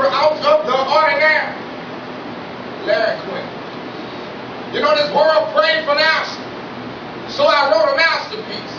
author out of the Ordinaire, Larry Quinney. You know, this world prayed for an answer, so I wrote a masterpiece.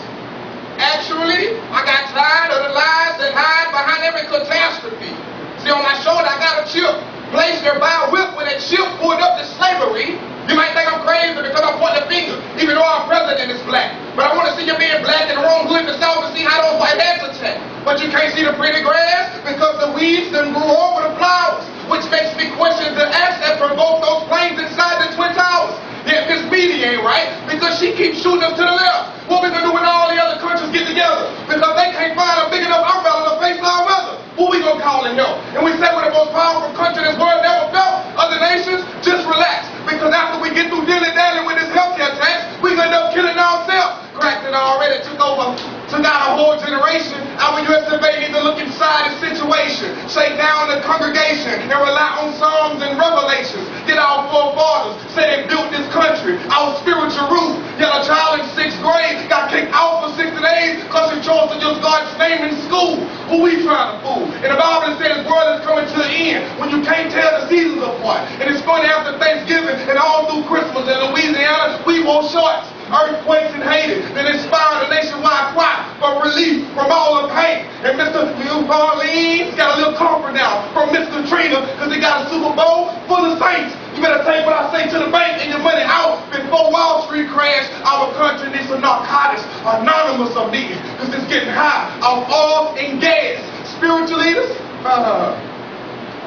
Actually, I got tired of the lies that hide behind every catastrophe. See, on my shoulder, I got a chip placed there by a whip. When that chip pulled up to slavery, you might think I'm crazy because I'm pointing a finger, even though our president is black. But I want to see you being black in the wrong hood in the south to see how those white hats attack. But you can't see the pretty grass because the weeds done grew over the flowers, which makes me question the asset from both those planes inside the Twin Towers. Yeah, Miss Media ain't right because she keeps shooting us to the left. What we gonna do when all the other countries get together? Because they can't find a big enough umbrella to face our weather. Who we gonna call in help? And we say we're the most powerful country this world never felt. Other nations, just relax. Because after we get through dilly-dallying with this healthcare tax, we gonna end up killing ourselves. Cracked it already, took out a whole generation. Our US debate need to look inside the situation, shake down the congregation, and rely on Psalms and Revelations. Get our forefathers, say they built this country, our spiritual roof. Yet a child in 6th grade got kicked out for 60 days because he chose to use God's name in school. Who we trying to fool? And the Bible says the world is coming to the end when you can't tell the seasons apart. And it's going after Thanksgiving and all through Christmas. In Louisiana, we wore shorts. Earthquakes in Haiti that inspired a nationwide cry for relief from all the pain. And Mr. New Orleans got a little comfort now from Miss Katrina because they got a Super Bowl full of saints. You better take what I say to the bank and your money out before Wall Street crash. Our country needs some narcotics, anonymous of these, because it's getting high off oil and gas. Spiritual leaders,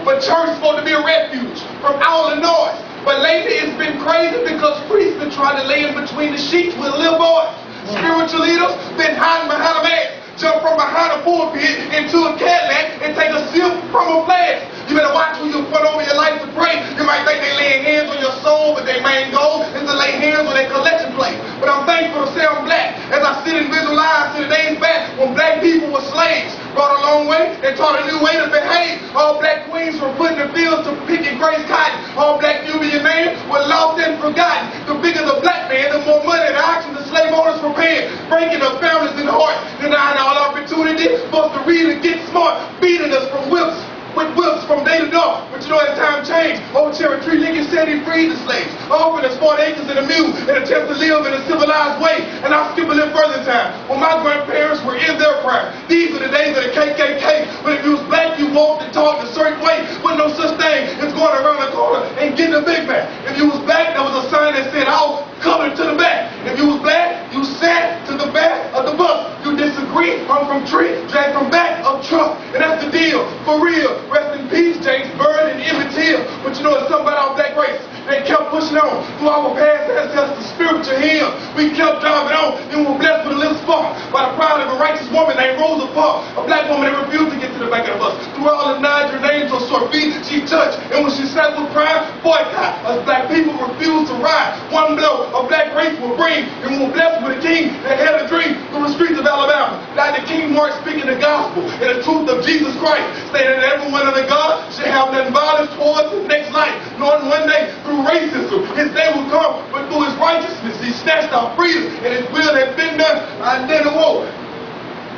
but church is supposed to be a refuge from all the noise. But lately it's been crazy because priests been trying to lay in between the sheets with little boys. Spiritual leaders been hiding behind a mask, jump from behind a pulpit into a Cadillac and take a sip from a flask. You better watch who you put over your life to pray. You might think they laying hands on your soul, but their main goal is to lay hands on their collection plate. But I'm thankful to say I'm black as I sit and visualize to the days back when black people were slaves. Brought a long way and taught a new way to behave. All black queens from putting the fields to picking grace cotton. All black Nubian men were lost and forgotten. The bigger the black man, the more money the auction the slave owners were paying. Breaking up families and hearts, denying all opportunity for us to read and get smart, beating us from whips. With whips from day to door, but you know as time changed, old Cherry Tree Lincoln said he freed the slaves, offering us 40 acres and a mule, and attempt to live in a civilized way. And I'll skip a little further in time, when my grandparents were in their prime. These are the days of the KKK, but if you was black, you walked and talked a certain way, but no such thing as going around the corner and getting a Big Mac. If you was black, there was a sign that said, "I'll cover it to the back." If you was black, you sat to the back of the bus. You disagree, hung from tree, dragged from back of truck, and that's the deal, for real. Rest in peace, James Bird and Emmett Till. But you know, it's something about our black race. They kept pushing on through our past ancestors, spiritual hymn. We kept driving on, and we were blessed with a little spark by the pride of a righteous woman named Rosa Parks, a black woman that refused to get to the back of the bus. Through all the Niger names on short feet, she touched, and when she sat with pride, boycott. Us black people refused to ride. One blow, a black race will bring, and we were blessed with a king that had a dream through the streets of Alabama. Dr. King Mark speaking the gospel and the truth of Jesus Christ, saying that everyone under God should have none violence towards his next life, knowing one day through racism his day will come, but through his righteousness he snatched our freedom, and his will had been done. I didn't walk.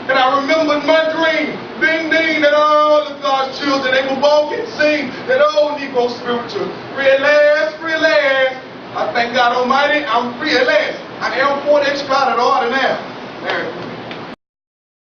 And I remembered my dream, bending that all of God's children, they will walk and sing that old Negro spiritual. Free at last, free at last. I thank God Almighty, I'm free at last. I am for the extraordinaire.